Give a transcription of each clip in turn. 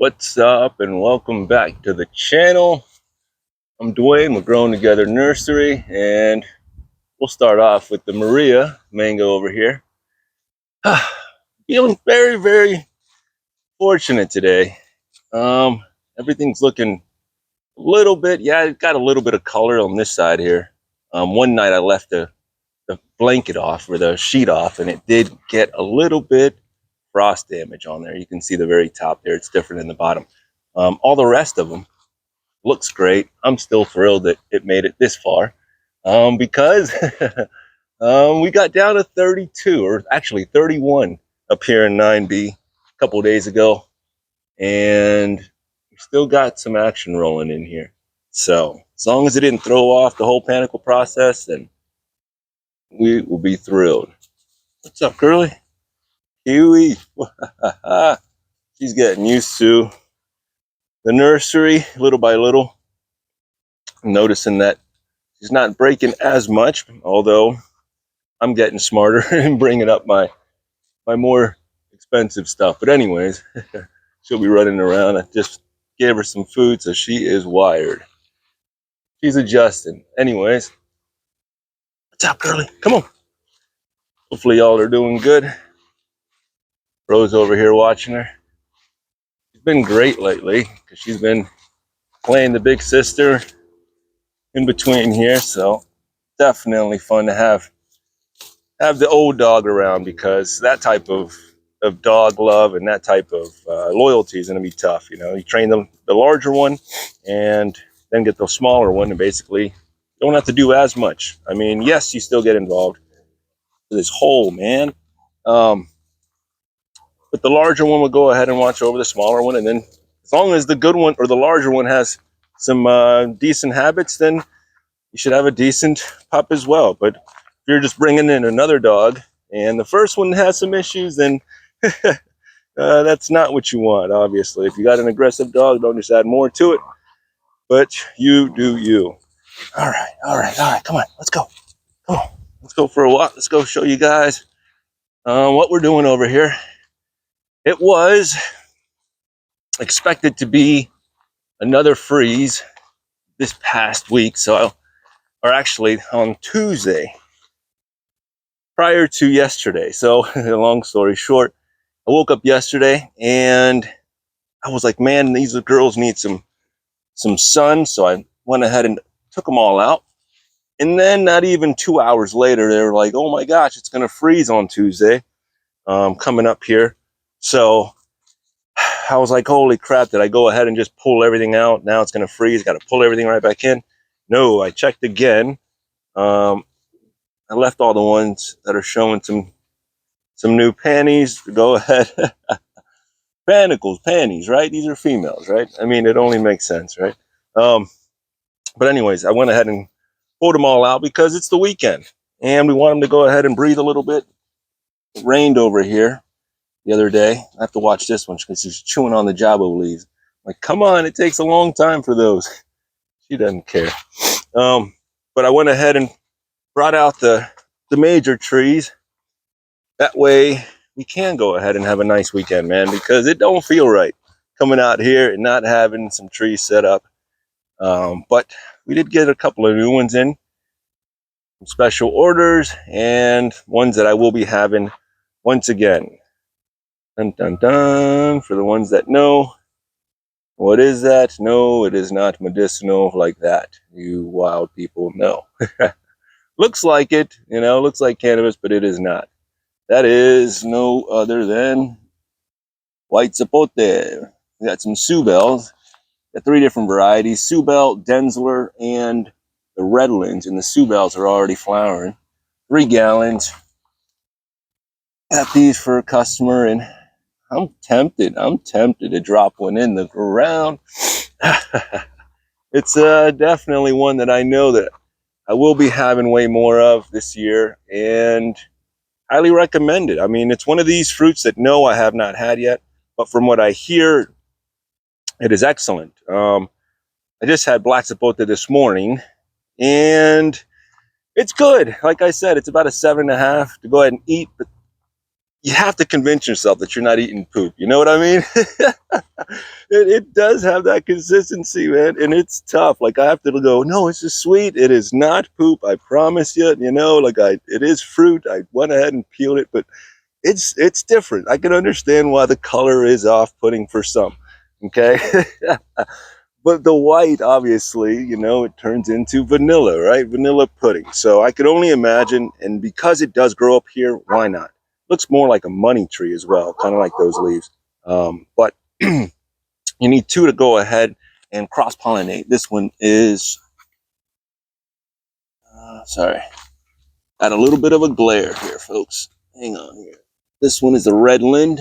What's up, and welcome back to the channel. I'm Dwayne. We're Growing Together Nursery, and we'll start off with the Maria mango over here. Feeling very, very fortunate today. Everything's looking a little bit, it got a little bit of color on this side here. One night I left the blanket off, or the sheet off, and it did get a little bit frost damage on there. You can see the very top there. It's different in the bottom. All the rest of them looks great. I'm still thrilled that it made it this far, because we got down to 32, or actually 31 up here in 9B a couple of days ago, and we still got some action rolling in here. So as long as it didn't throw off the whole panicle process, then we will be thrilled. What's up, Curly? Huey. She's getting used to the nursery little by little. I'm noticing that she's not breaking as much, although I'm getting smarter and bringing up my more expensive stuff. But anyways, she'll be running around. I just gave her some food, so she is wired. She's adjusting. Anyways, what's up, girlie? Come on. Hopefully y'all are doing good. Rose over here watching her. She's been great lately because she's been playing the big sister in between here, so definitely fun to have the old dog around, because that type of dog love and that type of loyalty is going to be tough. You know, you train the larger one and then get the smaller one, and basically don't have to do as much. I mean, yes, you still get involved with this whole man, but the larger one will go ahead and watch over the smaller one, and then as long as the good one or the larger one has some decent habits, then you should have a decent pup as well. But if you're just bringing in another dog and the first one has some issues, then that's not what you want, obviously. If you got an aggressive dog, don't just add more to it, but you do you. All right, come on, let's go. Come on, let's go for a walk. Let's go show you guys what we're doing over here. It was expected to be another freeze this past week, or actually on Tuesday, prior to yesterday. So long story short, I woke up yesterday and I was like, man, these girls need some sun. So I went ahead and took them all out. And then not even 2 hours later, they were like, oh my gosh, it's going to freeze on Tuesday coming up here. So I was like, holy crap, did I go ahead and just pull everything out? Now it's going to freeze. Got to pull everything right back in. No, I checked again. I left all the ones that are showing some new panties to go ahead. Panties, right? These are females, right? I mean, it only makes sense, right? But anyways, I went ahead and pulled them all out because it's the weekend and we want them to go ahead and breathe a little bit. It rained over here the other day. I have to watch this one because she's chewing on the jabo leaves. Like, come on, it takes a long time for those. She doesn't care. But I went ahead and brought out the major trees. That way we can go ahead and have a nice weekend, man, because it don't feel right coming out here and not having some trees set up. But we did get a couple of new ones in, some special orders, and ones that I will be having once again. Dun, dun, dun. For the ones that know, what is that? No, it is not medicinal like that. You wild people know. Looks like it, looks like cannabis, but it is not. That is no other than white zapote. We got some Subels. Got 3 different varieties: Subel, Denzler, and the Redlands. And the Subels are already flowering. 3 gallons. Got these for a customer, and I'm tempted to drop one in the ground. It's definitely one that I know that I will be having way more of this year, and highly recommend it. I mean, it's one of these fruits that no, I have not had yet, but from what I hear, it is excellent. I just had black zapote this morning, and it's good. Like I said, it's about a 7.5 to go ahead and eat, but you have to convince yourself that you're not eating poop. You know what I mean? It does have that consistency, man, and it's tough. Like I have to go, no, it's just sweet. It is not poop. I promise you. You know, like it is fruit. I went ahead and peeled it, but it's different. I can understand why the color is off-putting for some. Okay. But the white, obviously, you know, it turns into vanilla, right? Vanilla pudding. So I could only imagine, and because it does grow up here, why not? Looks more like a money tree as well, kind of like those leaves. But you need two to go ahead and cross-pollinate. This one is, sorry, got a little bit of a glare here, folks. Hang on here. This one is a red lind,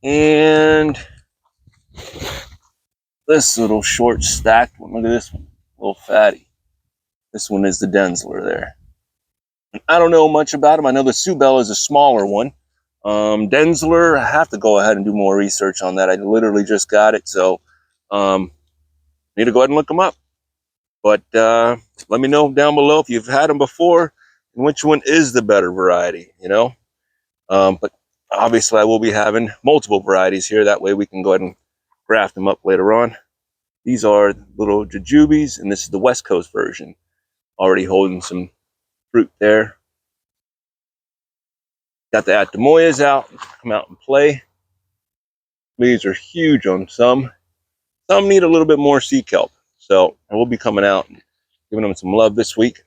and this little short stacked one, look at this one, a little fatty. This one is the Denzler there. I don't know much about them. I know the Subel is a smaller one. Denzler, I have to go ahead and do more research on that. I literally just got it, so need to go ahead and look them up. But let me know down below if you've had them before and which one is the better variety, you know. But obviously I will be having multiple varieties here. That way we can go ahead and graft them up later on. These are little jujubes, and this is the West Coast version. Already holding some fruit there. Got the Atamoyas out, come out and play. Leaves are huge on some. Some need a little bit more sea kelp. So I will be coming out and giving them some love this week.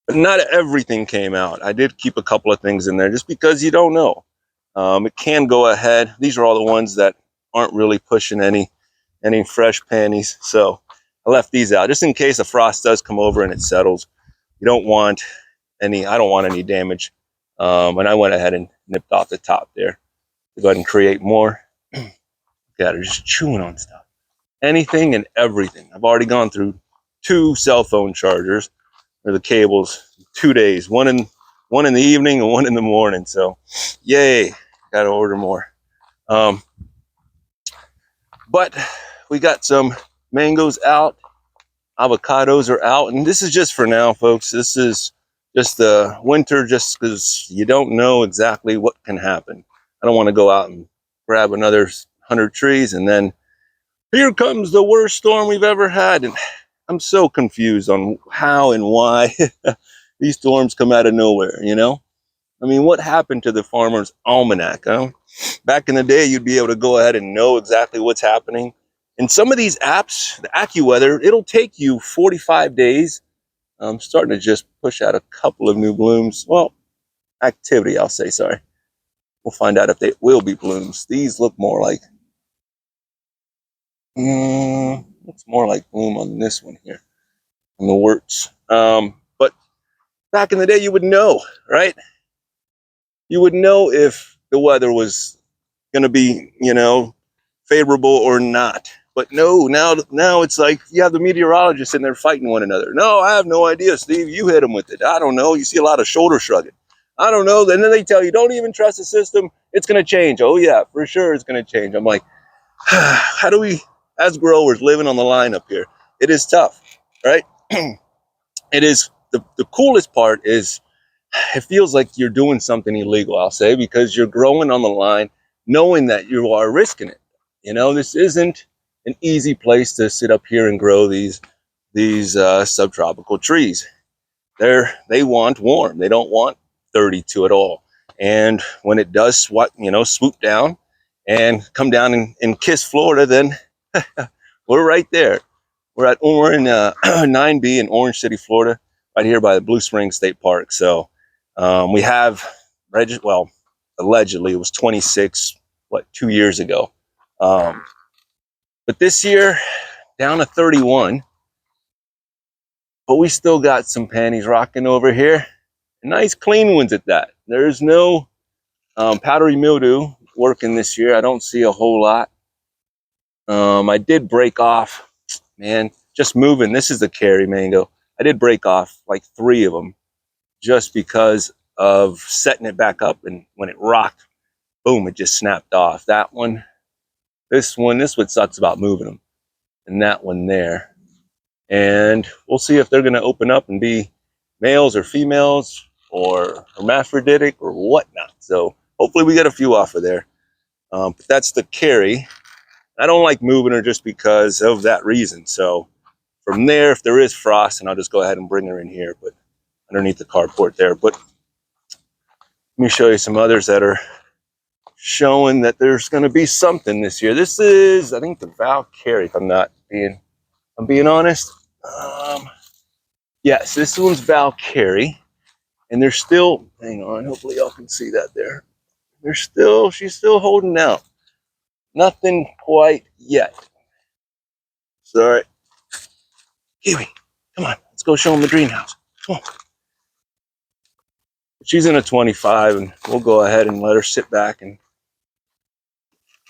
But not everything came out. I did keep a couple of things in there just because you don't know. It can go ahead. These are all the ones that aren't really pushing any fresh panties. So I left these out just in case a frost does come over and it settles. You don't want any, I don't want any damage. And I went ahead and nipped off the top there to go ahead and create more. God, they're just chewing on stuff. Anything and everything. I've already gone through 2 cell phone chargers or the cables, 2 days, one in the evening and one in the morning. So yay, gotta order more. But we got some mangoes out, avocados are out, and this is just for now, folks. This is just the winter, just because you don't know exactly what can happen. I don't want to go out and grab another 100 trees and then here comes the worst storm we've ever had. And I'm so confused on how and why these storms come out of nowhere, you know? I mean, what happened to the farmer's almanac? Huh? Back in the day, you'd be able to go ahead and know exactly what's happening. In some of these apps, the AccuWeather, it'll take you 45 days. I'm starting to just push out a couple of new blooms. Well, activity, I'll say, sorry. We'll find out if they will be blooms. These look more like, looks more like bloom on this one here, on the worts. But back in the day, you would know, right? You would know if the weather was going to be, you know, favorable or not. But no, now it's like you have the meteorologists in there fighting one another. No, I have no idea, Steve. You hit them with it. I don't know. You see a lot of shoulder shrugging. I don't know. And then they tell you, don't even trust the system. It's going to change. Oh, yeah, for sure it's going to change. I'm like, how do we, as growers living on the line up here, it is tough, right? It is. The coolest part is it feels like you're doing something illegal, I'll say, because you're growing on the line knowing that you are risking it. You know, this isn't an easy place to sit up here and grow these subtropical trees. They want warm. They don't want 32 at all. And when it does swoop down and come down and kiss Florida, then we're right there. We're in 9B in Orange City, Florida, right here by the Blue Springs State Park. So we have, well, allegedly it was 26, 2 years ago. But this year, down to 31. But we still got some panties rocking over here. Nice clean ones at that. There's no powdery mildew working this year. I don't see a whole lot. I did break off, man, just moving. This is the Cary mango. I did break off like 3 of them just because of setting it back up, and when it rocked, boom, it just snapped off. That one, this one sucks about moving them, and that one there. And we'll see if they're going to open up and be males or females. or hermaphroditic or whatnot. So hopefully we get a few off of there. But that's the Carrie. I don't like moving her just because of that reason. So from there, if there is frost, and I'll just go ahead and bring her in here, but underneath the carport there. But let me show you some others that are showing that there's going to be something this year. This is, I think, the Valkyrie, if I'm being honest. Yes, this one's Valkyrie, and they're still, hang on, hopefully y'all can see that there. She's still holding out. Nothing quite yet. Sorry. Kiwi, come on, let's go show them the greenhouse. Come on. She's in a 25, and we'll go ahead and let her sit back and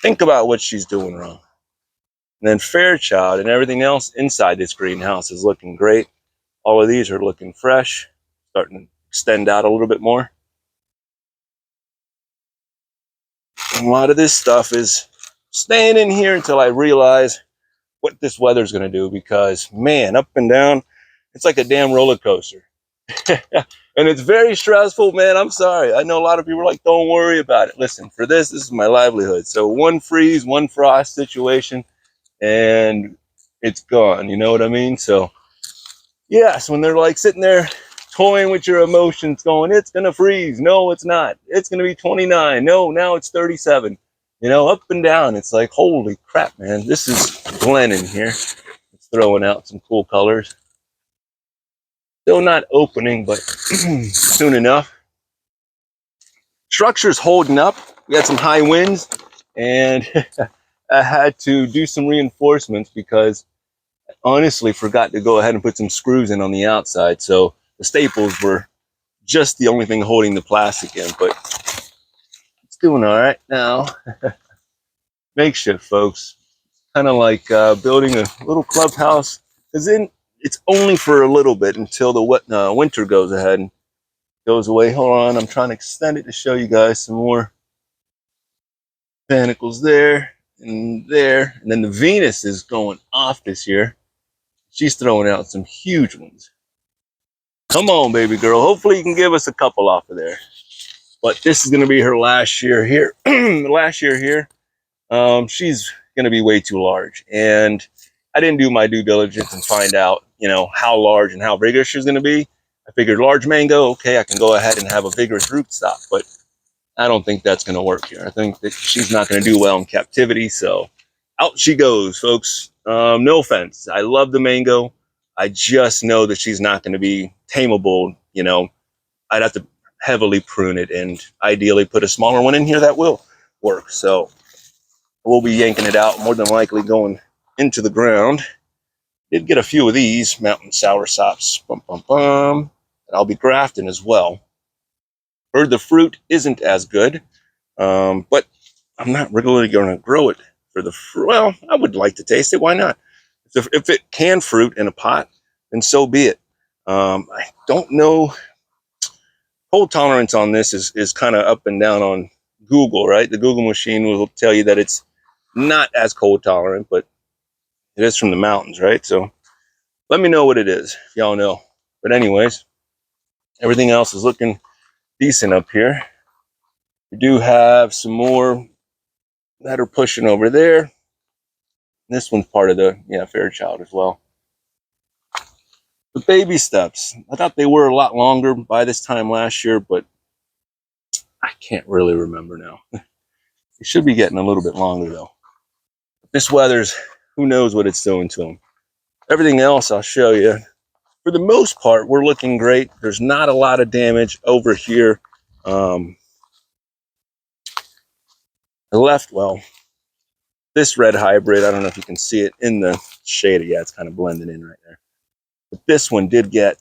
think about what she's doing wrong. And then Fairchild and everything else inside this greenhouse is looking great. All of these are looking fresh, starting to extend out a little bit more. And a lot of this stuff is staying in here until I realize what this weather's going to do, because, man, up and down, it's like a damn roller coaster. And it's very stressful, man. I'm sorry. I know a lot of people are like, don't worry about it. Listen, for this is my livelihood. So one freeze, one frost situation, and it's gone. You know what I mean? So, yes, when they're like sitting there toying with your emotions, going, it's going to freeze. No, it's not. It's going to be 29. No, now it's 37. You know, up and down. It's like, holy crap, man. This is Glenn in here. It's throwing out some cool colors. Still not opening, but soon enough. Structure's holding up. We had some high winds, and I had to do some reinforcements because I honestly forgot to go ahead and put some screws in on the outside. So the staples were just the only thing holding the plastic in, but it's doing all right now. Makeshift, folks. Kind of like building a little clubhouse, because then it's only for a little bit until the winter goes ahead and goes away. Hold on, I'm trying to extend it to show you guys some more panicles there and there. And then the Venus is going off this year. She's throwing out some huge ones. Come on, baby girl. Hopefully you can give us a couple off of there. But this is going to be her last year here. Last year here. She's going to be way too large. And I didn't do my due diligence and find out, you know, how large and how vigorous she's going to be. I figured large mango, okay, I can go ahead and have a vigorous rootstock. But I don't think that's going to work here. I think that she's not going to do well in captivity. So out she goes, folks. No offense. I love the mango. I just know that she's not going to be tameable. You know, I'd have to heavily prune it and ideally put a smaller one in here that will work. So we'll be yanking it out, more than likely going into the ground. Did get a few of these mountain soursops. And I'll be grafting as well. Heard the fruit isn't as good, but I'm not really going to grow it for the fruit. Well, I would like to taste it. Why not? If it can fruit in a pot, then so be it. I don't know. Cold tolerance on this is kind of up and down on Google, right? The Google machine will tell you that it's not as cold tolerant, but it is from the mountains, right? So let me know what it is, if y'all know. But anyways, everything else is looking decent up here. We do have some more that are pushing over there. This one's part of the, Fairchild as well. The baby steps. I thought they were a lot longer by this time last year, but I can't really remember now. They should be getting a little bit longer though. This weather's, who knows what it's doing to them. Everything else I'll show you. For the most part, we're looking great. There's not a lot of damage over here. This red hybrid, I don't know if you can see it in the shade. Yeah, it's kind of blending in right there. But this one did get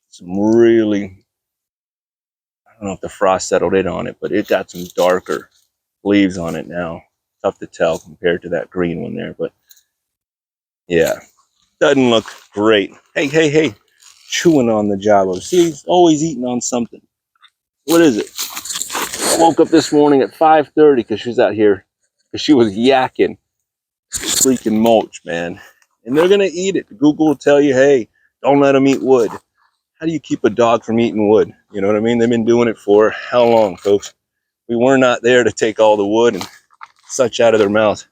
some really, I don't know if the frost settled in on it, but it got some darker leaves on it now. Tough to tell compared to that green one there, but yeah, doesn't look great. Hey, chewing on the Java. See, he's always eating on something. What is it? I woke up this morning at 5:30 because she's out here, because she was yakking freaking mulch, man. And they're going to eat it. Google will tell you, hey, don't let them eat wood. how do you keep a dog from eating wood? You know what I mean? They've been doing it for how long, folks? We were not there to take all the wood and such out of their mouth.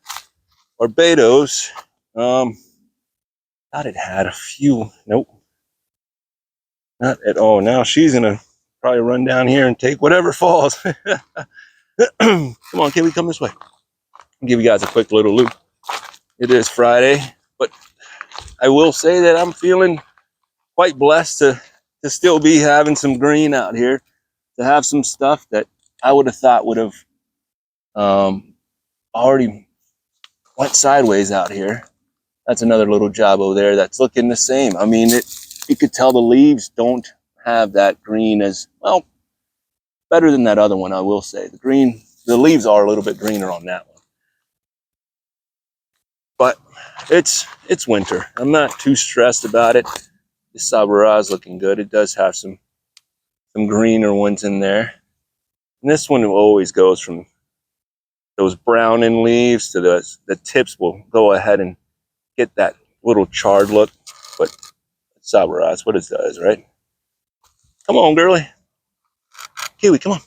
Barbados, thought it had a few. Nope, not at all. Now she's gonna probably run down here and take whatever falls. Come on, can we come this way? I'll give you guys a quick little loop. It is Friday, but I will say that I'm feeling quite blessed to still be having some green out here, to have some stuff that I would have thought would have already went sideways out here. That's another little job over there that's looking the same. I mean, you could tell the leaves don't have that green as well. Better than that other one, I will say. The leaves are a little bit greener on that one. But it's winter. I'm not too stressed about it. This Sabara is looking good. It does have some greener ones in there. And this one always goes from those browning leaves to the tips will go ahead and get that little charred look. But Sabara, that's what it does, right? Come on, girly. Kiwi, come on.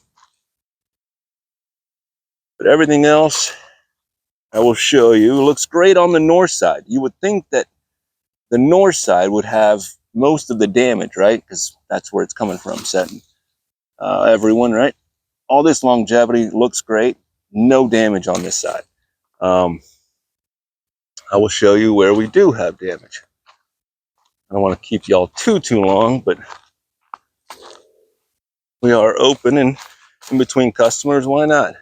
But everything else, I will show you, looks great on the north side. You would think that the north side would have most of the damage, right? Because that's where it's coming from, setting everyone, right? All this longevity looks great. No damage on this side. I will show you where we do have damage. I don't want to keep y'all too long, but we are open and in between customers. Why not?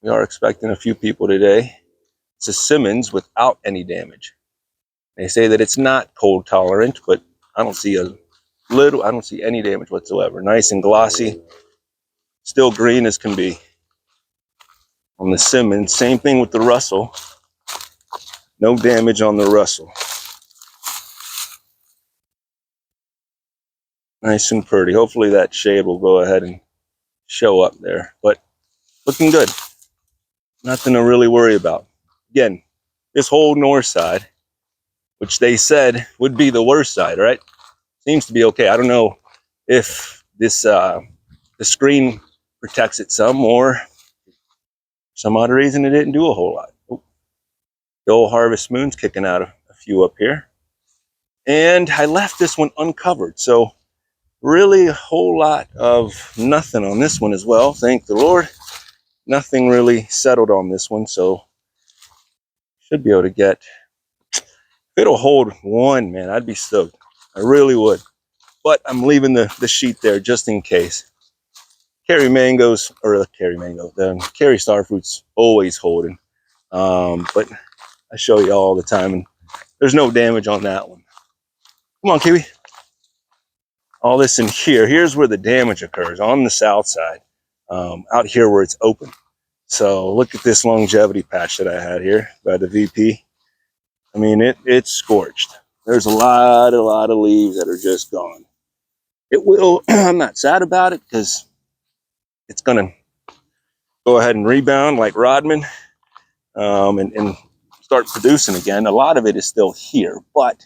We are expecting a few people today. It's a Simmons without any damage. They say that it's not cold tolerant, but I don't see any damage whatsoever. Nice and glossy, still green as can be. On the Simmons, same thing with the Russell. No damage on the Russell. Nice and pretty. Hopefully that shade will go ahead and show up there, but looking good. Nothing to really worry about. Again, this whole north side, which they said would be the worst side, right? Seems to be okay. I don't know if this the screen protects it some, or some odd reason it didn't do a whole lot. Oh, the old Harvest Moon's kicking out a few up here. And I left this one uncovered, so really a whole lot of nothing on this one as well. Thank the Lord. Nothing really settled on this one, so should be able to get, if it'll hold one, man, I'd be stoked. I really would. But I'm leaving the sheet there just in case. Kerry mangoes, or the Kerry starfruit's always holding. But I show you all the time, and there's no damage on that one. Come on, Kiwi. All this in here. Here's where the damage occurs, on the south side. Out here where it's open. So look at this longevity patch that I had here by the VP. I mean, it's scorched. There's a lot of leaves that are just gone. It will, I'm not sad about it because it's going to go ahead and rebound like Rodman and start producing again. A lot of it is still here, but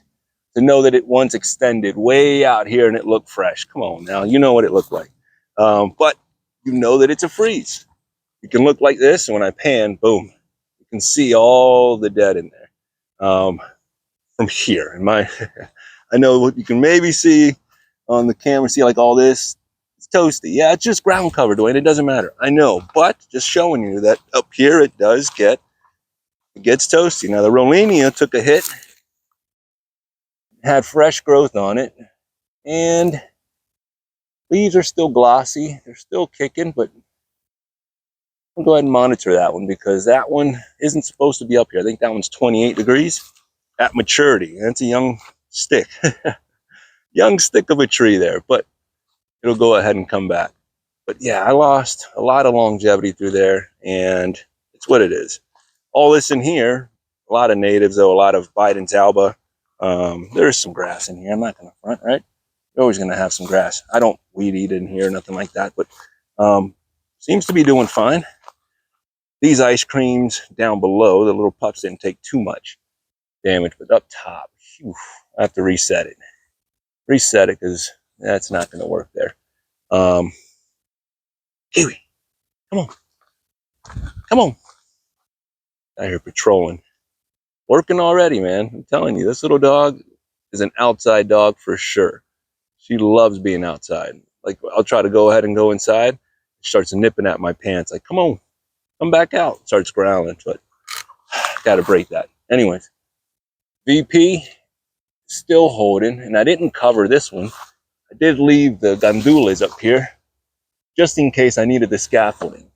to know that it once extended way out here and it looked fresh. Come on now, you know what it looked like. But you know that it's a freeze. You can look like this, and when I pan, boom, you can see all the dead in there from here. And I know what you can maybe see on the camera, see like all this. It's toasty. Yeah, it's just ground cover, Dwayne. It doesn't matter. I know, but just showing you that up here it gets toasty. Now the Rollenia took a hit, had fresh growth on it, and leaves are still glossy. They're still kicking, but I'll go ahead and monitor that one because that one isn't supposed to be up here. I think that one's 28 degrees at maturity. That's a young stick. Young stick of a tree there, but it'll go ahead and come back. But yeah, I lost a lot of longevity through there, and it's what it is. All this in here, a lot of natives though, a lot of Biden's alba. There's some grass in here. I'm not going to front, right? You're always going to have some grass. I don't weed eat in here, nothing like that, but seems to be doing fine. These ice creams down below, the little pups didn't take too much damage, but up top, whew, I have to reset it. reset it because that's not going to work there. Kiwi, come on. Come on. Out here patrolling. Working already, man. I'm telling you, this little dog is an outside dog for sure. She loves being outside. Like, I'll try to go ahead and go inside. She starts nipping at my pants. Like, come on, come back out. Starts growling, but got to break that. Anyways, VP still holding, and I didn't cover this one. I did leave the gandules up here just in case I needed the scaffolding.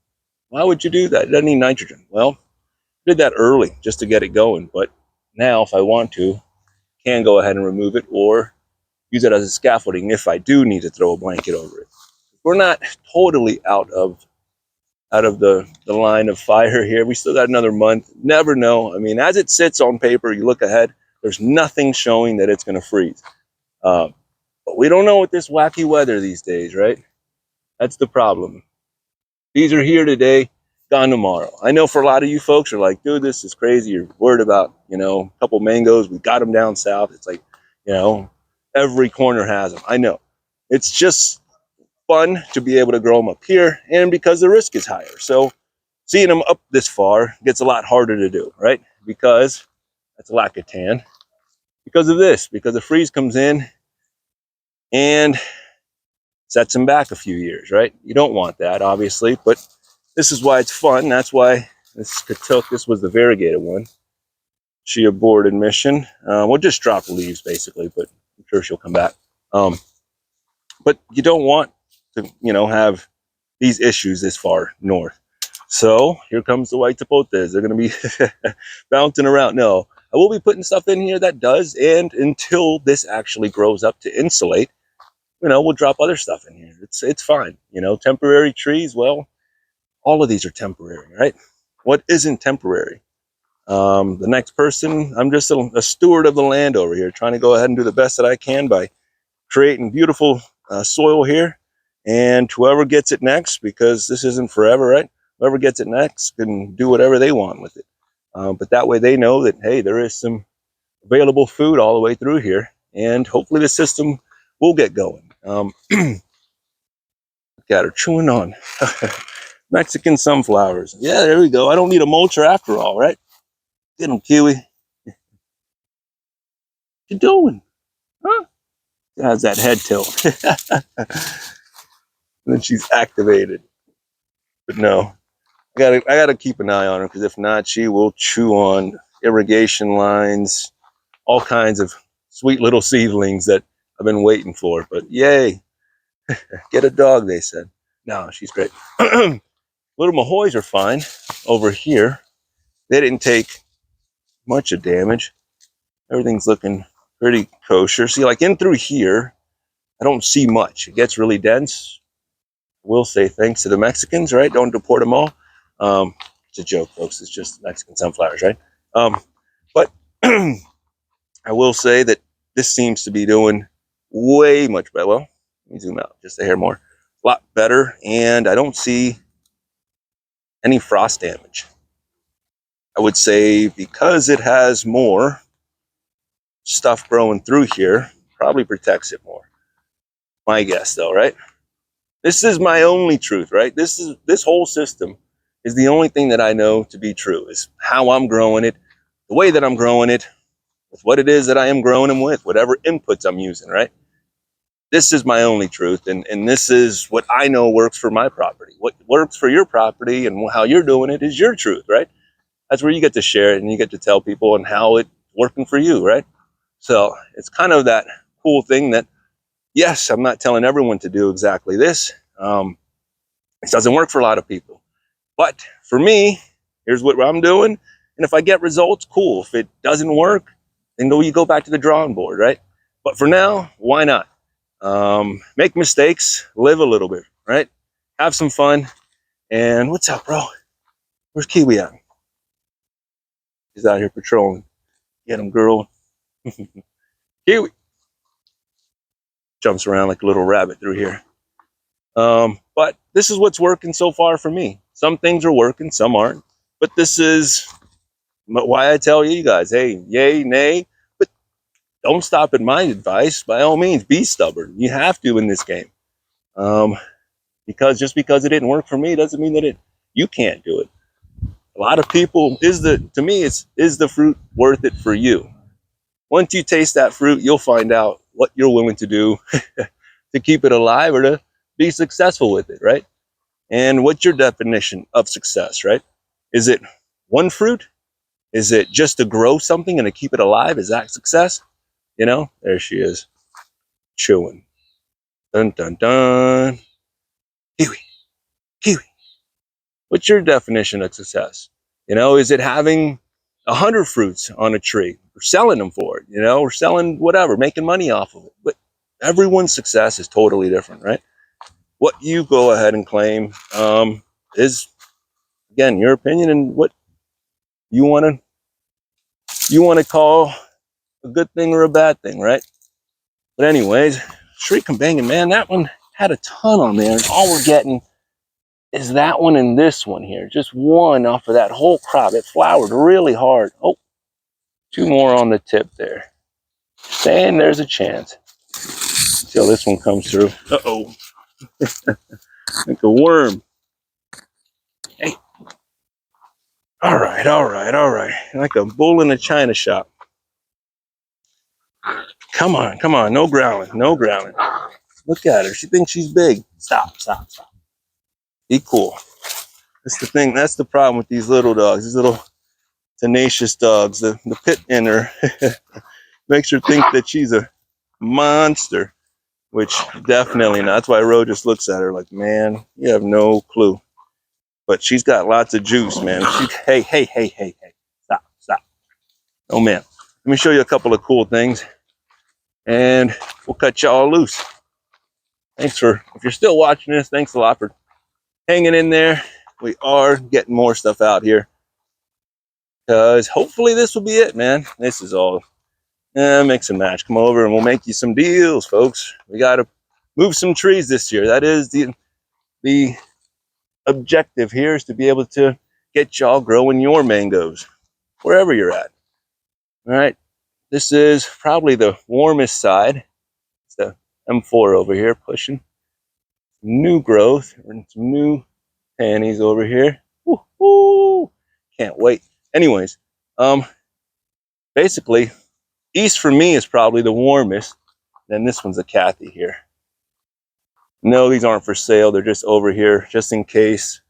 Why would you do that? It doesn't need nitrogen. Well, I did that early just to get it going, but now if I want to, can go ahead and remove it or use it as a scaffolding if I do need to throw a blanket over it. We're not totally out of the line of fire here. We still got another month. Never know. I mean, as it sits on paper, you look ahead, there's nothing showing that it's going to freeze. But we don't know with this wacky weather these days, right? That's the problem. These are here today, gone tomorrow. I know for a lot of you folks are like, dude, this is crazy. You're worried about, a couple mangoes. We got them down south. It's like, every corner has them. I know. It's just fun to be able to grow them up here, and because the risk is higher. So seeing them up this far gets a lot harder to do, right? Because that's a lack of tan. Because of this, because the freeze comes in and sets them back a few years, right? You don't want that, obviously, but this is why it's fun. That's why this was the variegated one. She aborted mission. We'll just drop leaves basically, but I'm sure she'll come back. But you don't want to, have these issues this far north. So here comes the white zapotes. They're going to be bouncing around. No, I will be putting stuff in here that does, and until this actually grows up to insulate, we'll drop other stuff in here. It's fine. Temporary trees, well, all of these are temporary, right? What isn't temporary? The next person, I'm just a steward of the land over here, trying to go ahead and do the best that I can by creating beautiful soil here. And whoever gets it next, because this isn't forever, right? Whoever gets it next can do whatever they want with it. But that way they know that, hey, there is some available food all the way through here. And hopefully the system will get going. Got her chewing on Mexican sunflowers. Yeah, there we go. I don't need a mulcher after all, right? Get them, Kiwi. What you doing? Huh? How's that head tilt? And then she's activated. But no, I gotta keep an eye on her, because if not, she will chew on irrigation lines, all kinds of sweet little seedlings that I've been waiting for. But yay, get a dog, they said. No, she's great. Little Mahoys are fine over here. They didn't take much of damage. Everything's looking pretty kosher. See, like in through here, I don't see much. It gets really dense. We'll say thanks to the Mexicans, right? Don't deport them all. It's a joke, folks. It's just Mexican sunflowers, right? But I will say that this seems to be doing way much better. Well, let me zoom out just a hair more. A lot better, and I don't see any frost damage. I would say because it has more stuff growing through here, probably protects it more. My guess, though, right? This is my only truth, right? This whole system is the only thing that I know to be true, is how I'm growing it, the way that I'm growing it, with what it is that I am growing them with, whatever inputs I'm using, right? This is my only truth, and this is what I know works for my property. What works for your property and how you're doing it is your truth, right? That's where you get to share it and you get to tell people and how it's working for you, right? So it's kind of that cool thing that, yes, I'm not telling everyone to do exactly this. It doesn't work for a lot of people. But for me, here's what I'm doing. And if I get results, cool. If it doesn't work, then you go back to the drawing board, right? But for now, why not? Make mistakes, live a little bit, right? Have some fun. And what's up, bro? Where's Kiwi at? He's out here patrolling. Get him, girl. Kiwi. Jumps around like a little rabbit through here. But this is what's working so far for me. Some things are working, some aren't. But this is why I tell you guys, hey, yay, nay. But don't stop at my advice. By all means, be stubborn. You have to in this game. Because just because it didn't work for me doesn't mean that you can't do it. A lot of people, to me, is the fruit worth it for you? Once you taste that fruit, you'll find out what you're willing to do to keep it alive or to be successful with it, right? And what's your definition of success, right? Is it one fruit? Is it just to grow something and to keep it alive? Is that success? You know, there she is, chewing. Dun, dun, dun. Kiwi, kiwi. What's your definition of success? You know, is it having 100 fruits on a tree? We're selling them for it, you know, we're selling whatever, making money off of it. But everyone's success is totally different, right? What you go ahead and claim is, again, your opinion and what you want to call a good thing or a bad thing, right? But anyways, Shrieking Banging, man, that one had a ton on there, and all we're getting is that one and this one here. Just one off of that whole crop. It flowered really hard. Oh, two more on the tip there. Saying there's a chance. Until this one comes through. Uh-oh. Like a worm. Hey. All right, all right, all right. Like a bull in a china shop. Come on, come on. No growling, no growling. Look at her. She thinks she's big. Stop, stop, stop. Be cool. That's the thing. That's the problem with these little dogs. These little tenacious dogs. The pit in her makes her think that she's a monster, which definitely not. That's why Ro just looks at her like, man, you have no clue. But she's got lots of juice, man. Hey, hey, hey, hey, hey. Stop, stop. Oh, man. Let me show you a couple of cool things, and we'll cut y'all loose. Thanks for, if you're still watching this, thanks a lot for hanging in there. We are getting more stuff out here, because hopefully this will be it, man. This is all mix and match. Come over and we'll make you some deals, folks. We got to move some trees this year. That is the objective here, is to be able to get y'all growing your mangoes wherever you're at. All right, this is probably the warmest side. It's the M4 over here pushing new growth and some new panties over here. Woo-hoo! Can't wait. Anyways, basically, east for me is probably the warmest. Then this one's a Kathy here. No, these aren't for sale. They're just over here just in case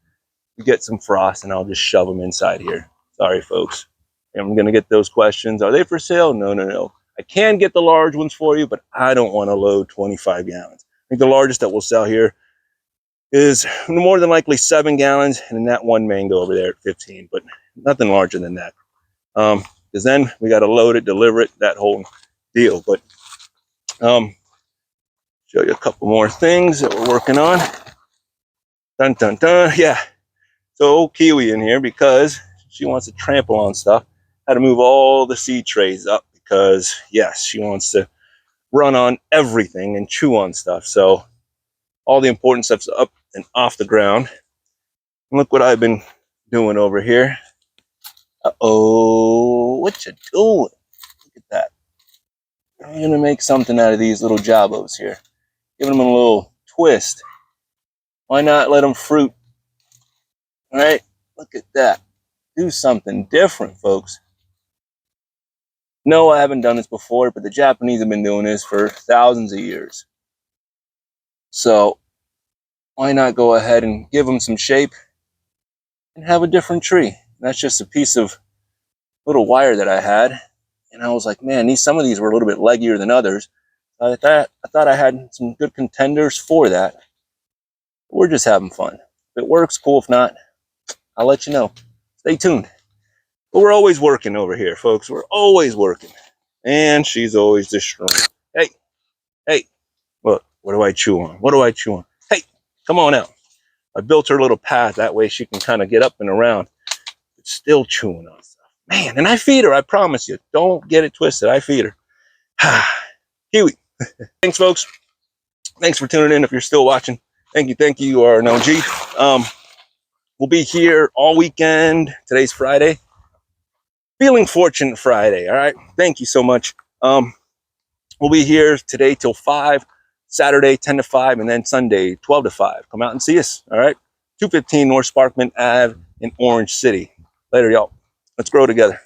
we get some frost, and I'll just shove them inside here. Sorry, folks. I'm going to get those questions. Are they for sale? No, no, no. I can get the large ones for you, but I don't want to load 25 gallons. I think the largest that we'll sell here is more than likely 7 gallons, and then that one mango over there at 15, but nothing larger than that. Because then we got to load it, deliver it, that whole deal. But show you a couple more things that we're working on. Dun, dun, dun. Yeah. So Kiwi in here because she wants to trample on stuff. Had to move all the seed trays up because, yes, she wants to run on everything and chew on stuff. So all the important stuff's up and off the ground. And look what I've been doing over here. Uh-oh, what you doing? Look at that. I'm gonna make something out of these little jabos here. Giving them a little twist. Why not let them fruit? All right, look at that. Do something different, folks. No, I haven't done this before, but the Japanese have been doing this for thousands of years. So why not go ahead and give them some shape and have a different tree? That's just a piece of little wire that I had, and I was like, man, some of these were a little bit leggier than others. I thought I had some good contenders for that. We're just having fun. If it works, cool. If not, I'll let you know. Stay tuned. But we're always working over here, folks. We're always working. And she's always destroying. Hey, hey, look, what do I chew on? What do I chew on? Hey, come on out. I built her a little path. That way she can kind of get up and around. But still chewing on stuff. Man, and I feed her, I promise you. Don't get it twisted. I feed her. Kiwi. Thanks, folks. Thanks for tuning in if you're still watching. Thank you, thank you. You are an OG. We'll be here all weekend. Today's Friday. Feeling Fortunate Friday, all right? Thank you so much. We'll be here today till 5, Saturday 10 to 5, and then Sunday 12 to 5. Come out and see us. All right. 215 North Sparkman Ave in Orange City. Later, y'all. Let's grow together.